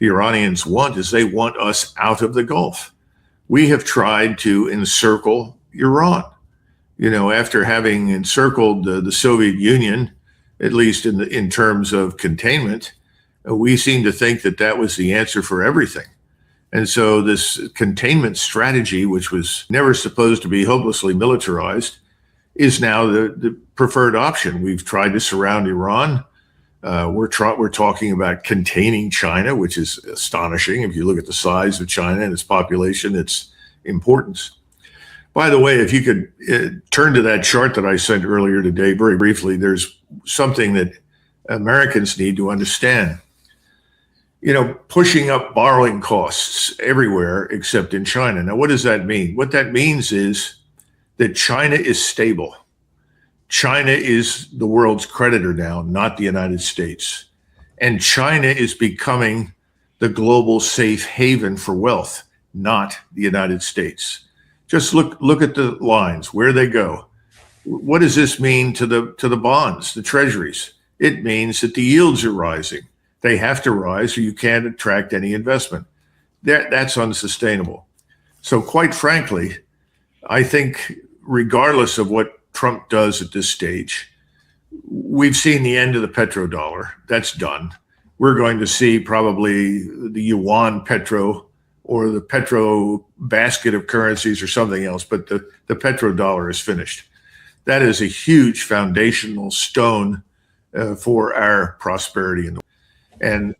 the Iranians want is they want us out of the Gulf. We have tried to encircle Iran. After having encircled the Soviet Union, at least in terms of containment, we seem to think that that was the answer for everything. And so this containment strategy, which was never supposed to be hopelessly militarized, is now the preferred option. We've tried to surround Iran. We're talking about containing China, which is astonishing. If you look at the size of China and its population, its importance. By the way, if you could turn to that chart that I sent earlier today very briefly, there's something that Americans need to understand. Pushing up borrowing costs everywhere except in China. Now, what does that mean? What that means is that China is stable. China is the world's creditor now, not the United States. And China is becoming the global safe haven for wealth, not the United States. Just look at the lines, where they go. What does this mean to the bonds, the treasuries? It means that the yields are rising. They have to rise or you can't attract any investment. That's unsustainable. So quite frankly, I think regardless of what Trump does at this stage, we've seen the end of the petrodollar. That's done. We're going to see probably the yuan petro or the petro basket of currencies or something else, but the petrodollar is finished. That is a huge foundational stone for our prosperity in the world. And,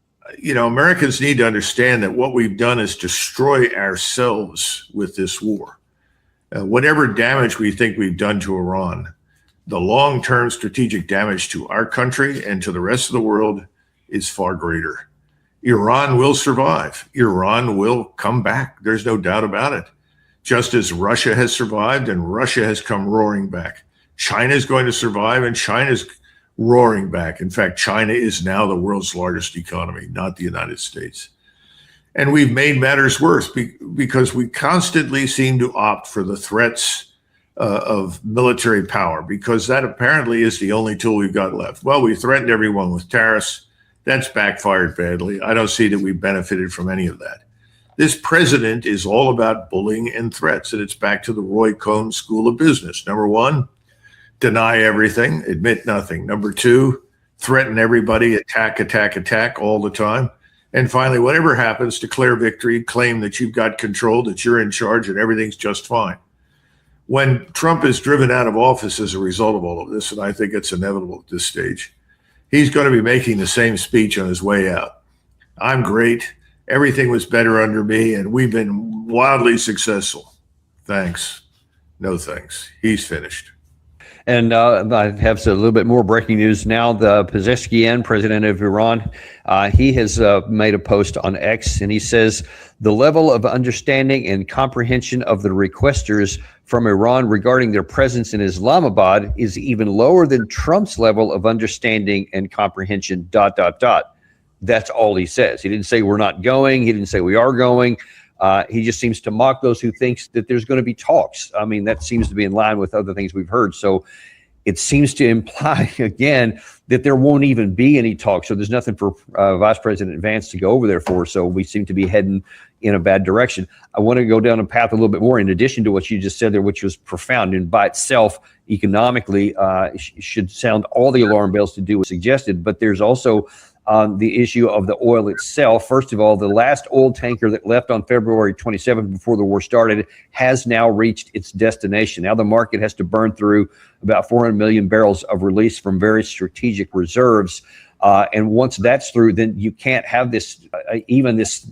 Americans need to understand that what we've done is destroy ourselves with this war. Whatever damage we think we've done to Iran, the long-term strategic damage to our country and to the rest of the world is far greater. Iran will survive. Iran will come back. There's no doubt about it. Just as Russia has survived and Russia has come roaring back. China is going to survive and China's roaring back. In fact, China is now the world's largest economy, not the United States. And we've made matters worse because we constantly seem to opt for the threats of military power, because that apparently is the only tool we've got left. Well, we threatened everyone with tariffs. That's backfired badly. I don't see that we benefited from any of that. This president is all about bullying and threats, and it's back to the Roy Cohn School of Business. Number one, deny everything, admit nothing. Number two, threaten everybody, attack all the time. And finally, whatever happens, declare victory, claim that you've got control, that you're in charge, and everything's just fine. When Trump is driven out of office as a result of all of this, and I think it's inevitable at this stage, he's going to be making the same speech on his way out. I'm great. Everything was better under me, and we've been wildly successful. Thanks. No thanks. He's finished. And I have a little bit more breaking news now. The Pezeshkian, president of Iran, he has made a post on X, and he says the level of understanding and comprehension of the requesters from Iran regarding their presence in Islamabad is even lower than Trump's level of understanding and comprehension, ... That's all he says. He didn't say we're not going. He didn't say we are going. He just seems to mock those who thinks that there's going to be talks. I mean, that seems to be in line with other things we've heard. So it seems to imply, again, that there won't even be any talks. So there's nothing for Vice President Vance to go over there for. So we seem to be heading in a bad direction. I want to go down a path a little bit more in addition to what you just said there, which was profound and by itself economically should sound all the alarm bells to do what suggested. But there's also the issue of the oil itself. First of all, the last oil tanker that left on February 27th before the war started has now reached its destination. Now the market has to burn through about 400 million barrels of release from very strategic reserves. And once that's through, then you can't have this, even this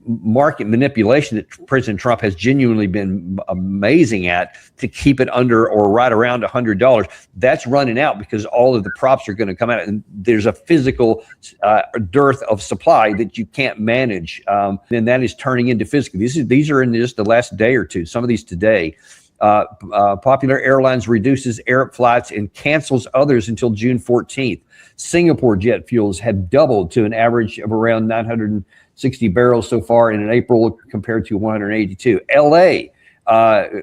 market manipulation that President Trump has genuinely been amazing at to keep it under or right around $100. That's running out because all of the props are going to come out, and there's a physical dearth of supply that you can't manage. And that is turning into physical. These are in just the last day or two, some of these today. Popular Airlines reduces air flights and cancels others until June 14th. Singapore jet fuels have doubled to an average of around 960 barrels so far in April compared to 182. LA,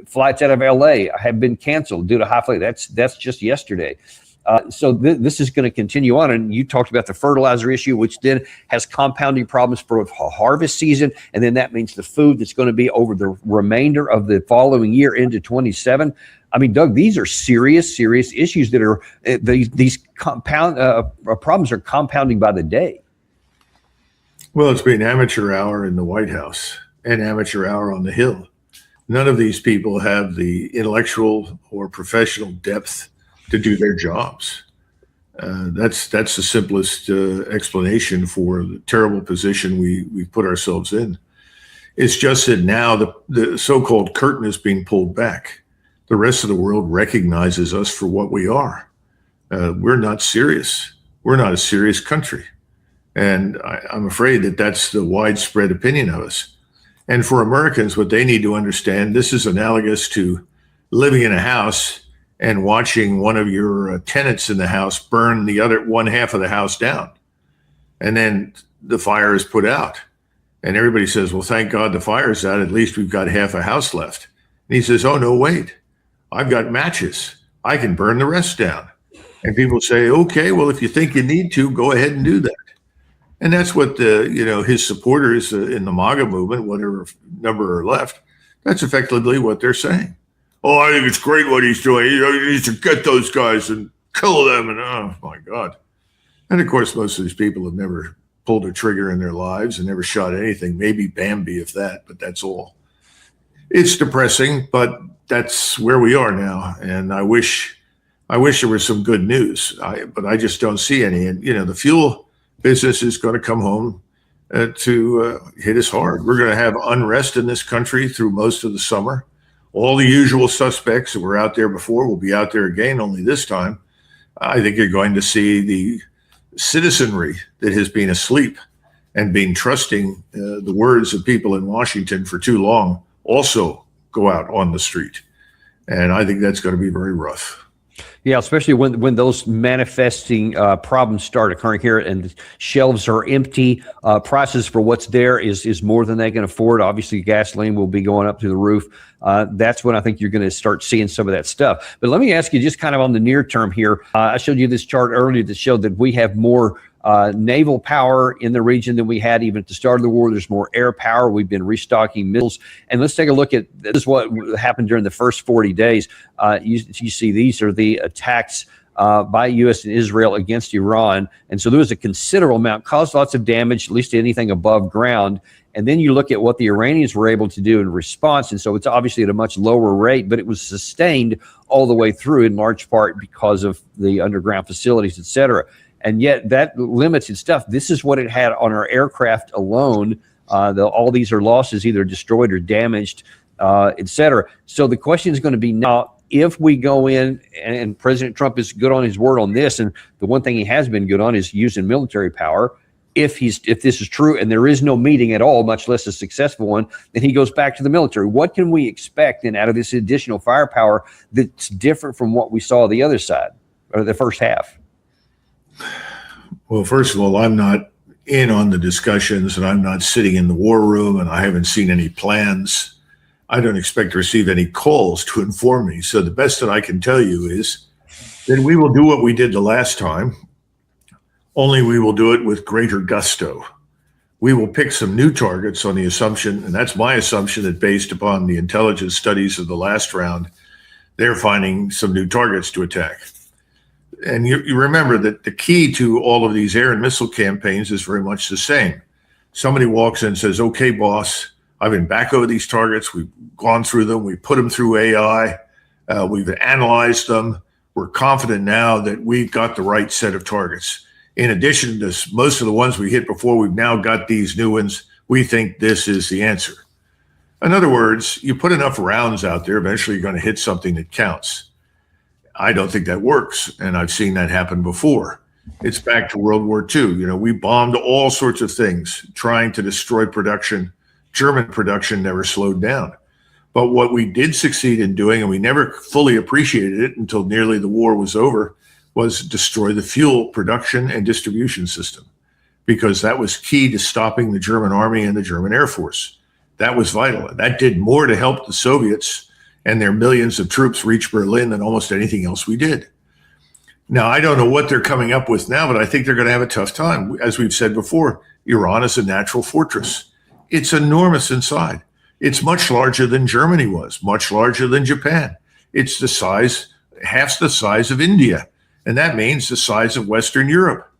flights out of LA have been canceled due to high flight. That's just yesterday. So this is going to continue on. And you talked about the fertilizer issue, which then has compounding problems for harvest season. And then that means the food that's going to be over the remainder of the following year into 27. I mean, Doug, these are serious issues that are these compound problems are compounding by the day. Well, it's been amateur hour in the White House and amateur hour on the Hill. None of these people have the intellectual or professional depth to do their jobs. That's the simplest explanation for the terrible position we put ourselves in. It's just that now the so-called curtain is being pulled back. The rest of the world recognizes us for what we are. We're not serious. We're not a serious country. And I'm afraid that that's the widespread opinion of us. And for Americans, what they need to understand, this is analogous to living in a house and watching one of your tenants in the house burn the other one half of the house down. And then the fire is put out. And everybody says, well, thank God the fire's out. At least we've got half a house left. And he says, oh, no, wait. I've got matches. I can burn the rest down. And people say, okay, well, if you think you need to, go ahead and do that. And that's what his supporters in the MAGA movement, whatever number are left, that's effectively what they're saying. Oh, I think it's great what he's doing. He needs to get those guys and kill them. And oh, my God. And of course, most of these people have never pulled a trigger in their lives and never shot anything. Maybe Bambi, if that, but that's all. It's depressing, but that's where we are now. And I wish there was some good news, but I just don't see any. And, the fuel business is going to come home to hit us hard. We're going to have unrest in this country through most of the summer. All the usual suspects that were out there before will be out there again, only this time. I think you're going to see the citizenry that has been asleep and been trusting the words of people in Washington for too long also go out on the street. And I think that's going to be very rough. Yeah, especially when those manifesting problems start occurring here and shelves are empty, prices for what's there is more than they can afford. Obviously, gasoline will be going up through the roof. That's when I think you're going to start seeing some of that stuff. But let me ask you just kind of on the near term here. I showed you this chart earlier that showed that we have more naval power in the region than we had even at the start of the war. There's more air power. We've been restocking missiles. And let's take a look at this is what happened during the first 40 days. You see these are the attacks by U.S. and Israel against Iran. And so there was a considerable amount, caused lots of damage, at least anything above ground. And then you look at what the Iranians were able to do in response. And so it's obviously at a much lower rate, but it was sustained all the way through in large part because of the underground facilities, et cetera. And yet that limited stuff. This is what it had on our aircraft alone. All these are losses, either destroyed or damaged, et cetera. So the question is going to be now, if we go in, and President Trump is good on his word on this, and the one thing he has been good on is using military power. If this is true and there is no meeting at all, much less a successful one, then he goes back to the military. What can we expect then out of this additional firepower that's different from what we saw the other side or the first half? Well, first of all, I'm not in on the discussions and I'm not sitting in the war room and I haven't seen any plans. I don't expect to receive any calls to inform me. So the best that I can tell you is that we will do what we did the last time, only we will do it with greater gusto. We will pick some new targets on the assumption, and that's my assumption, that based upon the intelligence studies of the last round, they're finding some new targets to attack. And you remember that the key to all of these air and missile campaigns is very much the same. Somebody walks in and says, okay, boss, I've been back over these targets. We've gone through them. We put them through AI. We've analyzed them. We're confident now that we've got the right set of targets. In addition to most of the ones we hit before, we've now got these new ones. We think this is the answer. In other words, you put enough rounds out there, eventually you're going to hit something that counts. I don't think that works, and I've seen that happen before. It's back to World War II. We bombed all sorts of things, trying to destroy production. German production never slowed down. But what we did succeed in doing, and we never fully appreciated it until nearly the war was over, was destroy the fuel production and distribution system, because that was key to stopping the German army and the German Air Force. That was vital. That did more to help the Soviets and their millions of troops reach Berlin than almost anything else we did. Now, I don't know what they're coming up with now, but I think they're going to have a tough time. As we've said before, Iran is a natural fortress. It's enormous inside. It's much larger than Germany was, much larger than Japan. It's the size, half the size of India. And that means the size of Western Europe.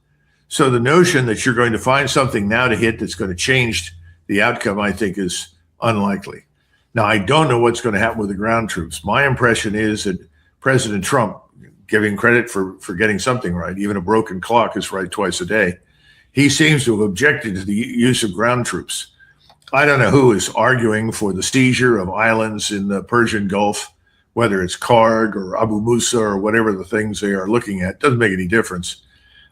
So the notion that you're going to find something now to hit that's going to change the outcome, I think, is unlikely. Now, I don't know what's going to happen with the ground troops. My impression is that President Trump, giving credit for getting something right, even a broken clock is right twice a day, he seems to have objected to the use of ground troops. I don't know who is arguing for the seizure of islands in the Persian Gulf, whether it's Karg or Abu Musa or whatever the things they are looking at. Doesn't make any difference.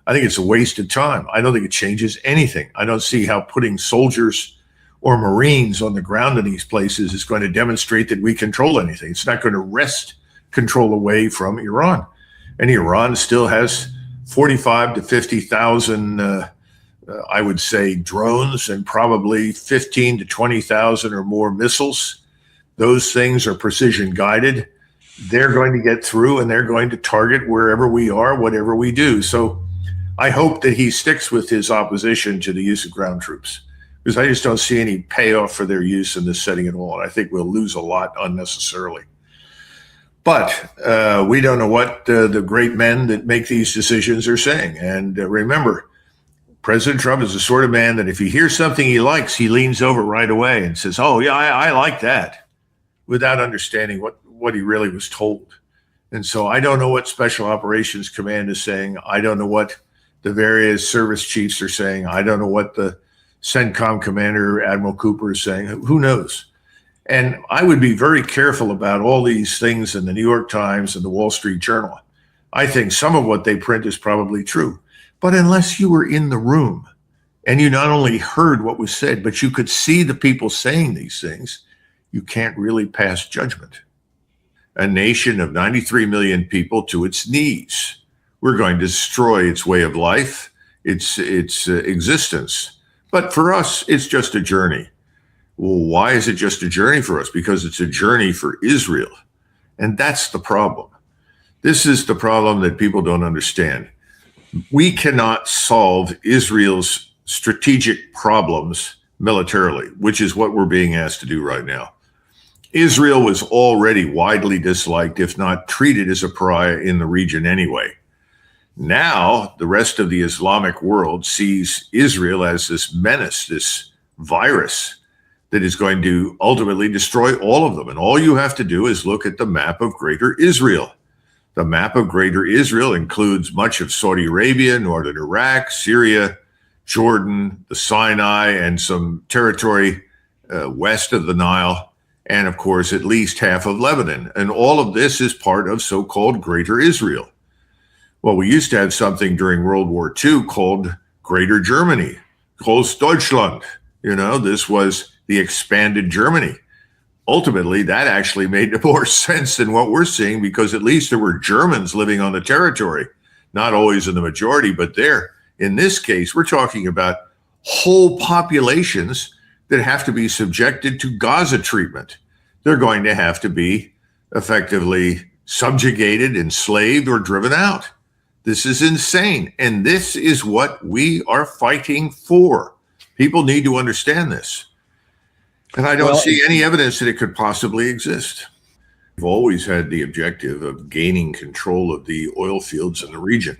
I think it's a waste of time. I don't think it changes anything. I don't see how putting soldiers or Marines on the ground in these places is going to demonstrate that we control anything. It's not going to wrest control away from Iran. And Iran still has 45 to 50,000, I would say, drones and probably 15 to 20,000 or more missiles. Those things are precision guided. They're going to get through and they're going to target wherever we are, whatever we do. So I hope that he sticks with his opposition to the use of ground troops, because I just don't see any payoff for their use in this setting at all. And I think we'll lose a lot unnecessarily. But we don't know what the great men that make these decisions are saying. And remember, President Trump is the sort of man that if he hears something he likes, he leans over right away and says, oh, yeah, I like that, without understanding what he really was told. And so I don't know what Special Operations Command is saying. I don't know what the various service chiefs are saying. I don't know what the CENTCOM commander, Admiral Cooper, is saying. Who knows? And I would be very careful about all these things in the New York Times and the Wall Street Journal. I think some of what they print is probably true. But unless you were in the room and you not only heard what was said, but you could see the people saying these things, you can't really pass judgment. A nation of 93 million people to its knees. We're going to destroy its way of life, its existence. But for us, it's just a journey. Well, why is it just a journey for us? Because it's a journey for Israel. And that's the problem. This is the problem that people don't understand. We cannot solve Israel's strategic problems militarily, which is what we're being asked to do right now. Israel was already widely disliked, if not treated as a pariah in the region anyway. Now, the rest of the Islamic world sees Israel as this menace, this virus that is going to ultimately destroy all of them. And all you have to do is look at the map of Greater Israel. The map of Greater Israel includes much of Saudi Arabia, northern Iraq, Syria, Jordan, the Sinai, and some territory west of the Nile, and of course, at least half of Lebanon. And all of this is part of so-called Greater Israel. Well, we used to have something during World War II called Greater Germany, Großdeutschland. This was the expanded Germany. Ultimately, that actually made more sense than what we're seeing, because at least there were Germans living on the territory, not always in the majority, but there. In this case, we're talking about whole populations that have to be subjected to Gaza treatment. They're going to have to be effectively subjugated, enslaved, or driven out. This is insane. And this is what we are fighting for. People need to understand this. And I don't see any evidence that it could possibly exist. We've always had the objective of gaining control of the oil fields in the region.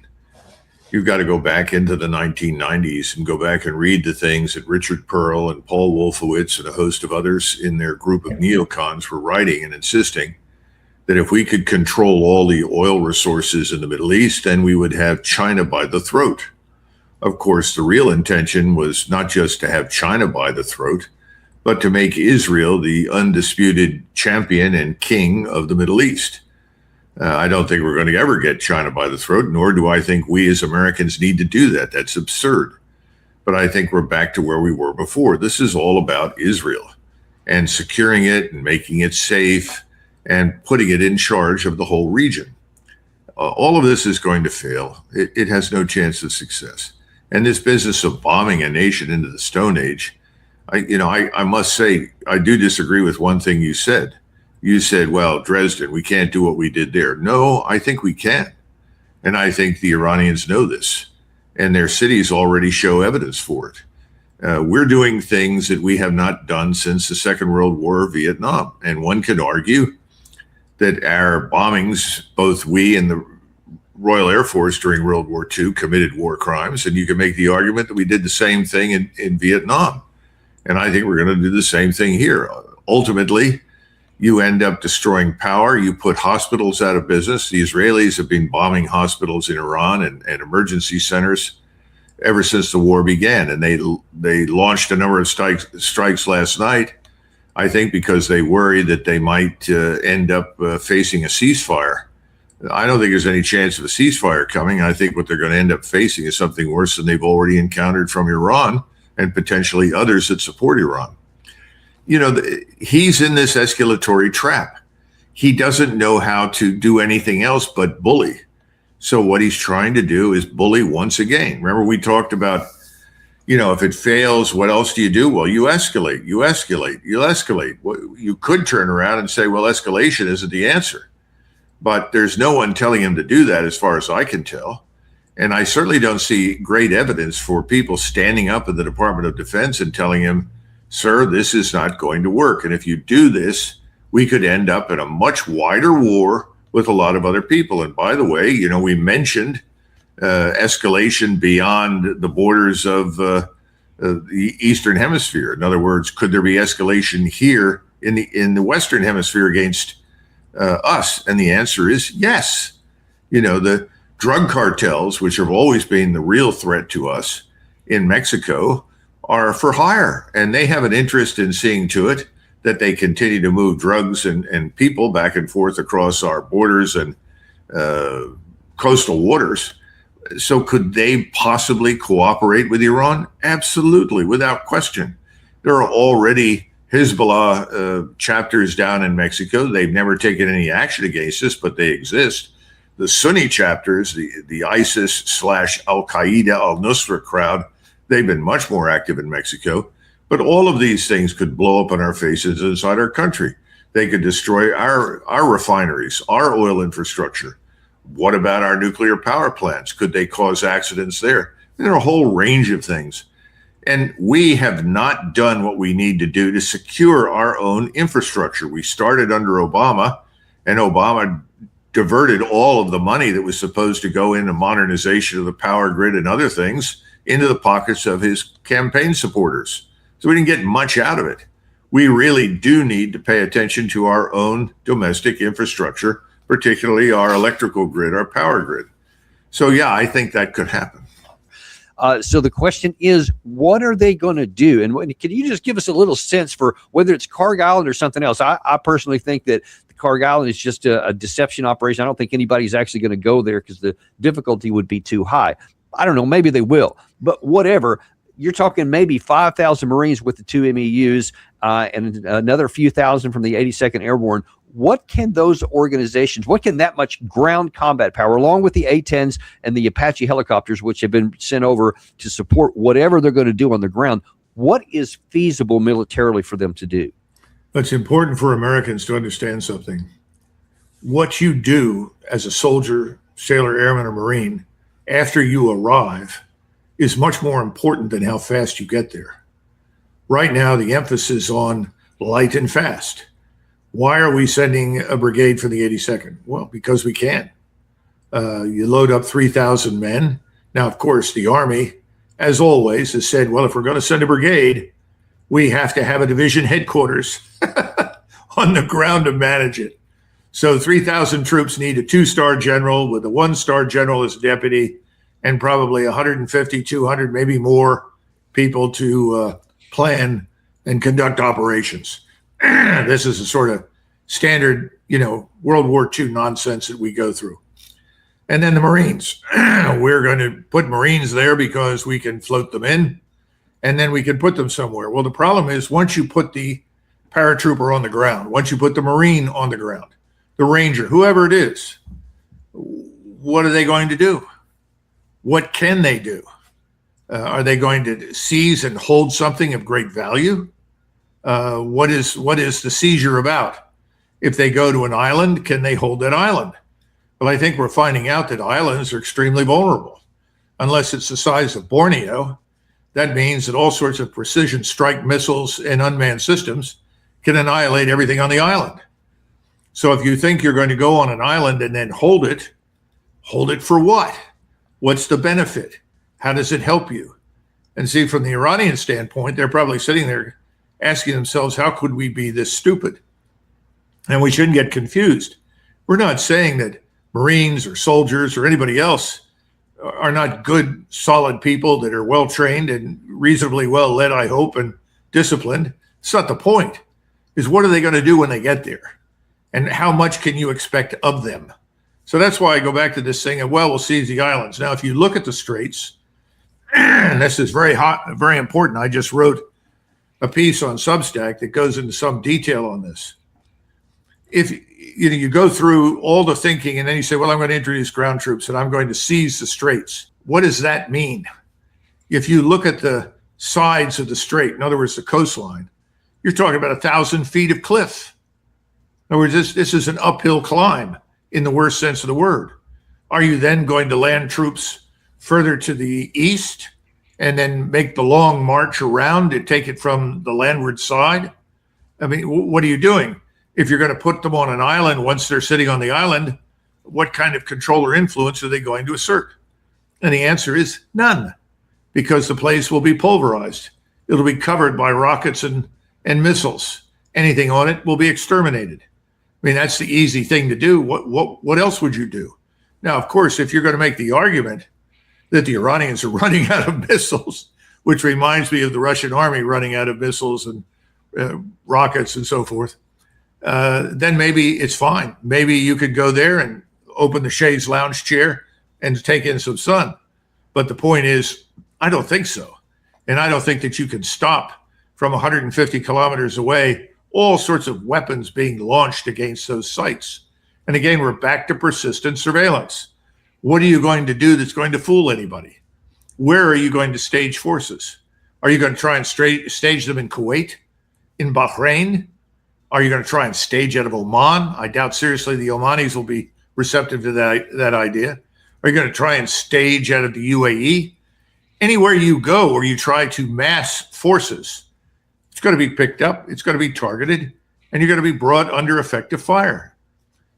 You've got to go back into the 1990s and go back and read the things that Richard Pearl and Paul Wolfowitz and a host of others in their group of neocons were writing and insisting that if we could control all the oil resources in the Middle East, then we would have China by the throat. Of course, the real intention was not just to have China by the throat, but to make Israel the undisputed champion and king of the Middle East. I don't think we're going to ever get China by the throat, nor do I think we as Americans need to do that. That's absurd. But I think we're back to where we were before. This is all about Israel and securing it and making it safe and putting it in charge of the whole region. All of this is going to fail. It has no chance of success. And this business of bombing a nation into the Stone Age, I must say, I do disagree with one thing you said. You said, well, Dresden, we can't do what we did there. No, I think we can. And I think the Iranians know this, and their cities already show evidence for it. We're doing things that we have not done since the Second World War or Vietnam. And one could argue that our bombings, both we and the Royal Air Force during World War II, committed war crimes. And you can make the argument that we did the same thing in Vietnam. And I think we're going to do the same thing here. Ultimately, you end up destroying power. You put hospitals out of business. The Israelis have been bombing hospitals in Iran and emergency centers ever since the war began. And they launched a number of strikes last night, I think, because they worry that they might end up facing a ceasefire. I don't think there's any chance of a ceasefire coming. I think what they're going to end up facing is something worse than they've already encountered from Iran and potentially others that support Iran. You know, he's in this escalatory trap. He doesn't know how to do anything else but bully. So what he's trying to do is bully once again. Remember, we talked about, you know, if it fails, what else do you do? Well, you escalate, you escalate, you escalate. Well, you could turn around and say, well, escalation isn't the answer. But there's no one telling him to do that as far as I can tell. And I certainly don't see great evidence for people standing up in the Department of Defense and telling him, sir, this is not going to work. And if you do this, we could end up in a much wider war with a lot of other people. And by the way, you know, we mentioned escalation beyond the borders of the Eastern Hemisphere. In other words, could there be escalation here in the Western Hemisphere against us? And the answer is yes. You know, the drug cartels, which have always been the real threat to us in Mexico, are for hire. And they have an interest in seeing to it that they continue to move drugs and people back and forth across our borders and coastal waters. So could they possibly cooperate with Iran? Absolutely, without question. There are already Hezbollah chapters down in Mexico. They've never taken any action against us, but they exist. The Sunni chapters, the ISIS / Al-Qaeda, Al-Nusra crowd, they've been much more active in Mexico. But all of these things could blow up in our faces inside our country. They could destroy our refineries, our oil infrastructure. What about our nuclear power plants? Could they cause accidents there? There are a whole range of things. And we have not done what we need to do to secure our own infrastructure. We started under Obama, and Obama diverted all of the money that was supposed to go into modernization of the power grid and other things into the pockets of his campaign supporters. So we didn't get much out of it. We really do need to pay attention to our own domestic infrastructure, particularly our electrical grid, our power grid. So yeah, I think that could happen. So the question is, what are they going to do? And can you just give us a little sense for whether it's Carg Island or something else? I personally think that the Carg Island is just a deception operation. I don't think anybody's actually going to go there because the difficulty would be too high. I don't know. Maybe they will. But whatever. You're talking maybe 5,000 Marines with the 2 MEUs and another few thousand from the 82nd Airborne. What can those organizations, what can that much ground combat power, along with the A-10s and the Apache helicopters, which have been sent over to support whatever they're going to do on the ground, what is feasible militarily for them to do? It's important for Americans to understand something. What you do as a soldier, sailor, airman, or Marine after you arrive is much more important than how fast you get there. Right now, the emphasis is on light and fast. Why are we sending a brigade for the 82nd? Well, because we can. You load up 3,000 men. Now, of course, the Army, as always, has said, well, if we're going to send a brigade, we have to have a division headquarters on the ground to manage it. So 3,000 troops need a 2-star general with a 1-star general as deputy, and probably 150, 200, maybe more people to plan and conduct operations. This is a sort of standard, World War II nonsense that we go through. And then the Marines. We're going to put Marines there because we can float them in, and then we can put them somewhere. Well, the problem is once you put the paratrooper on the ground, once you put the Marine on the ground, the Ranger, whoever it is, what are they going to do? What can they do? Are they going to seize and hold something of great value? What is the seizure about? If they go to an island, can they hold that island? Well, I think we're finding out that islands are extremely vulnerable. Unless it's the size of Borneo, that means that all sorts of precision strike missiles and unmanned systems can annihilate everything on the island. So if you think you're going to go on an island and then hold it for what? What's the benefit? How does it help you? And see, from the Iranian standpoint, they're probably sitting there asking themselves, how could we be this stupid? And we shouldn't get confused. We're not saying that Marines or soldiers or anybody else are not good, solid people that are well trained and reasonably well led, I hope, and disciplined. It's not the point. Is what are they going to do when they get there? And how much can you expect of them? So that's why I go back to this thing of, well, we'll seize the islands. Now, if you look at the straits, and this is very hot, very important. I just wrote a piece on Substack that goes into some detail on this. If you go through all the thinking and then you say, well, I'm going to introduce ground troops and I'm going to seize the straits. What does that mean? If you look at the sides of the strait, in other words, the coastline, you're talking about 1,000 feet of cliff. In other words, this is an uphill climb in the worst sense of the word. Are you then going to land troops further to the east and then make the long march around and take it from the landward side? I mean, what are you doing? If you're going to put them on an island, once they're sitting on the island, what kind of control or influence are they going to assert? And the answer is none, because the place will be pulverized. It'll be covered by rockets and missiles. Anything on it will be exterminated. I mean, that's the easy thing to do. What else would you do? Now, of course, if you're going to make the argument that the Iranians are running out of missiles, which reminds me of the Russian army running out of missiles and rockets and so forth, then maybe it's fine. Maybe you could go there and open the chaise lounge chair and take in some sun. But the point is, I don't think so. And I don't think that you can stop from 150 kilometers away all sorts of weapons being launched against those sites. And again, we're back to persistent surveillance. What are you going to do that's going to fool anybody? Where are you going to stage forces? Are you going to try and stage them in Kuwait, in Bahrain? Are you going to try and stage out of Oman? I doubt seriously the Omanis will be receptive to that idea. Are you going to try and stage out of the UAE? Anywhere you go or you try to mass forces, it's going to be picked up, it's going to be targeted, and you're going to be brought under effective fire.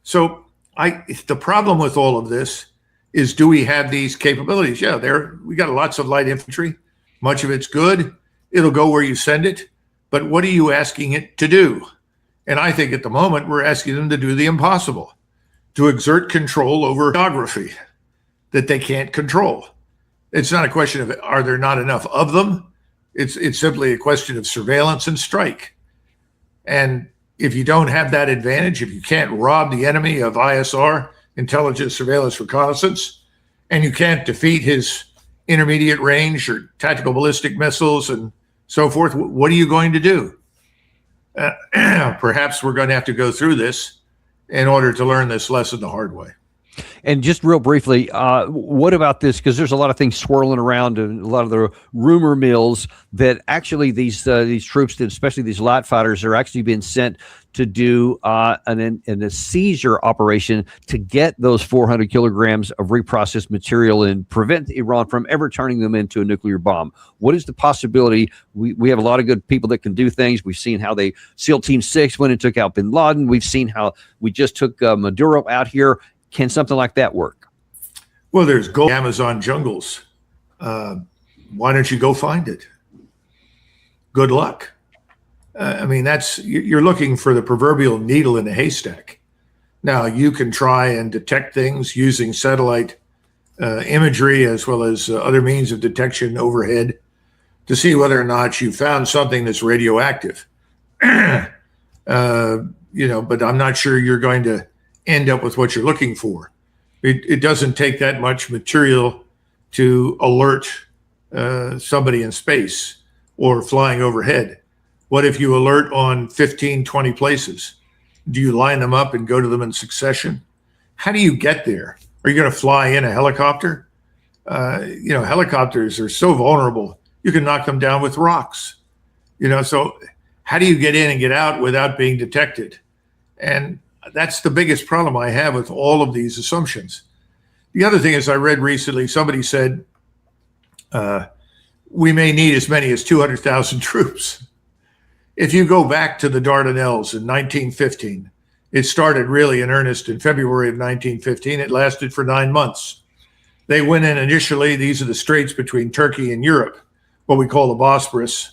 So the problem with all of this is, do we have these capabilities? Yeah, we got lots of light infantry. Much of it's good. It'll go where you send it. But what are you asking it to do? And I think at the moment, we're asking them to do the impossible, to exert control over geography that they can't control. It's not a question of, are there not enough of them? It's simply a question of surveillance and strike. And if you don't have that advantage, if you can't rob the enemy of ISR, intelligence, surveillance, reconnaissance, and you can't defeat his intermediate range or tactical ballistic missiles and so forth, what are you going to do? Perhaps we're going to have to go through this in order to learn this lesson the hard way. And just real briefly, what about this? Because there's a lot of things swirling around, and a lot of the rumor mills that actually these troops, especially these light fighters, are actually being sent to do a seizure operation to get those 400 kilograms of reprocessed material and prevent Iran from ever turning them into a nuclear bomb. What is the possibility? We have a lot of good people that can do things. We've seen how SEAL Team 6 went and took out bin Laden. We've seen how we just took Maduro out here. Can something like that work? Well, there's gold in Amazon jungles. Why don't you go find it? Good luck. I mean, you're looking for the proverbial needle in a haystack. Now, you can try and detect things using satellite imagery as well as other means of detection overhead to see whether or not you found something that's radioactive. But I'm not sure you're going to end up with what you're looking for. It doesn't take that much material to alert somebody in space or flying overhead. What if you alert on 15, 20 places? Do you line them up and go to them in succession? How do you get there? Are you going to fly in a helicopter? Helicopters are so vulnerable. You can knock them down with rocks. So how do you get in and get out without being detected? And that's the biggest problem I have with all of these assumptions. The other thing is, I read recently, somebody said we may need as many as 200,000 troops. If you go back to the Dardanelles in 1915, it started really in earnest in February of 1915. It lasted for 9 months. They went in initially, these are the straits between Turkey and Europe, what we call the Bosporus.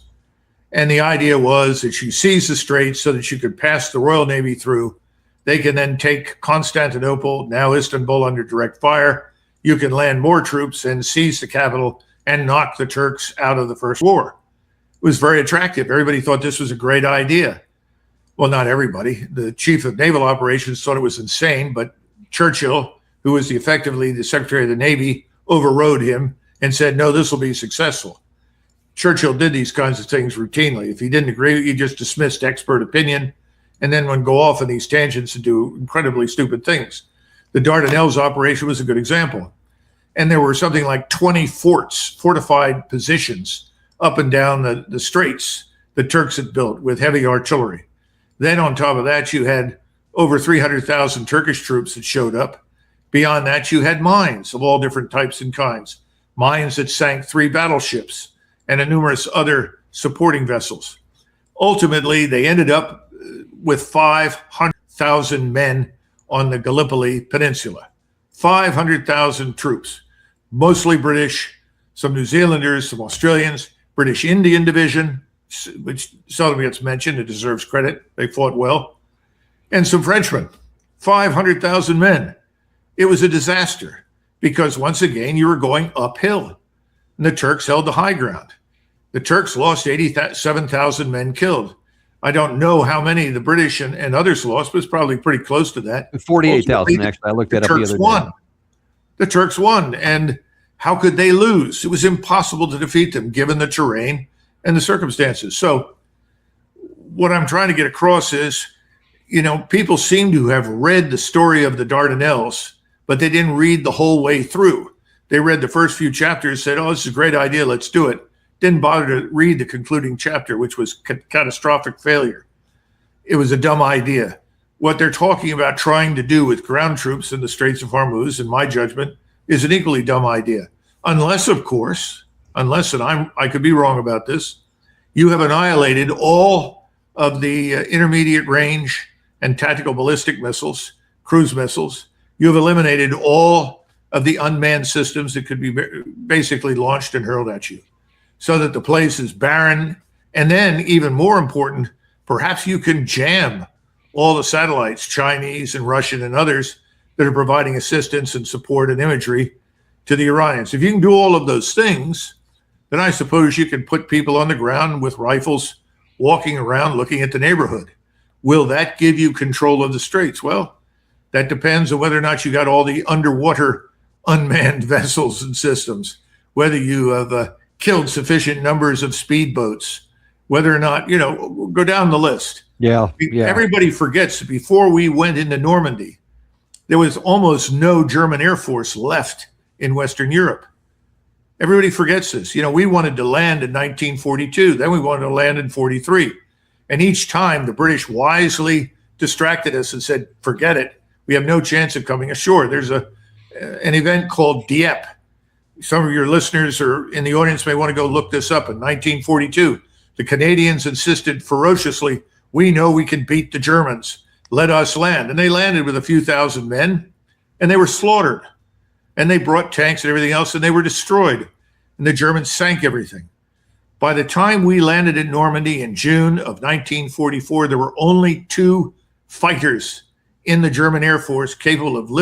And the idea was that you seize the straits so that you could pass the Royal Navy through. They can then take Constantinople, now Istanbul, under direct fire. You can land more troops and seize the capital and knock the Turks out of the First War. It was very attractive. Everybody thought this was a great idea. Well, not everybody. The chief of naval operations thought it was insane, but Churchill, who was effectively the Secretary of the Navy, overrode him and said, no, this will be successful. Churchill did these kinds of things routinely. If he didn't agree, he just dismissed expert opinion and then would go off on these tangents and do incredibly stupid things. The Dardanelles operation was a good example. And there were something like 20 forts, fortified positions up and down the straits the Turks had built with heavy artillery. Then on top of that, you had over 300,000 Turkish troops that showed up. Beyond that, you had mines of all different types and kinds, mines that sank 3 battleships and numerous other supporting vessels. Ultimately, they ended up with 500,000 men on the Gallipoli Peninsula. 500,000 troops, mostly British, some New Zealanders, some Australians, British Indian Division, which seldom gets mentioned. It deserves credit. They fought well. And some Frenchmen, 500,000 men. It was a disaster because, once again, you were going uphill. And the Turks held the high ground. The Turks lost 87,000 men killed. I don't know how many the British and others lost, but it's probably pretty close to that. 48,000, actually. I looked that up the other day. The Turks won. And how could they lose? It was impossible to defeat them, given the terrain and the circumstances. So what I'm trying to get across is, people seem to have read the story of the Dardanelles, but they didn't read the whole way through. They read the first few chapters, said, oh, this is a great idea, let's do it. Didn't bother to read the concluding chapter, which was catastrophic failure. It was a dumb idea. What they're talking about trying to do with ground troops in the Straits of Hormuz, in my judgment, is an equally dumb idea. Unless, of course, and I could be wrong about this, you have annihilated all of the intermediate range and tactical ballistic missiles, cruise missiles. You have eliminated all of the unmanned systems that could be basically launched and hurled at you, so that the place is barren. And then, even more important, perhaps you can jam all the satellites, Chinese and Russian and others, that are providing assistance and support and imagery to the Iranians. If you can do all of those things, then I suppose you can put people on the ground with rifles walking around looking at the neighborhood. Will that give you control of the straits? Well, that depends on whether or not you got all the underwater unmanned vessels and systems, whether you have killed sufficient numbers of speedboats, whether or not, go down the list. Yeah. Everybody forgets that before we went into Normandy, there was almost no German Air Force left in Western Europe. Everybody forgets this. We wanted to land in 1942. Then we wanted to land in 43. And each time the British wisely distracted us and said, forget it. We have no chance of coming ashore. There's an event called Dieppe. Some of your listeners or in the audience may want to go look this up. In 1942, the Canadians insisted ferociously, we know we can beat the Germans. Let us land. And they landed with a few thousand men, and they were slaughtered. And they brought tanks and everything else, and they were destroyed. And the Germans sank everything. By the time we landed in Normandy in June of 1944, there were only 2 fighters in the German Air Force capable of lifting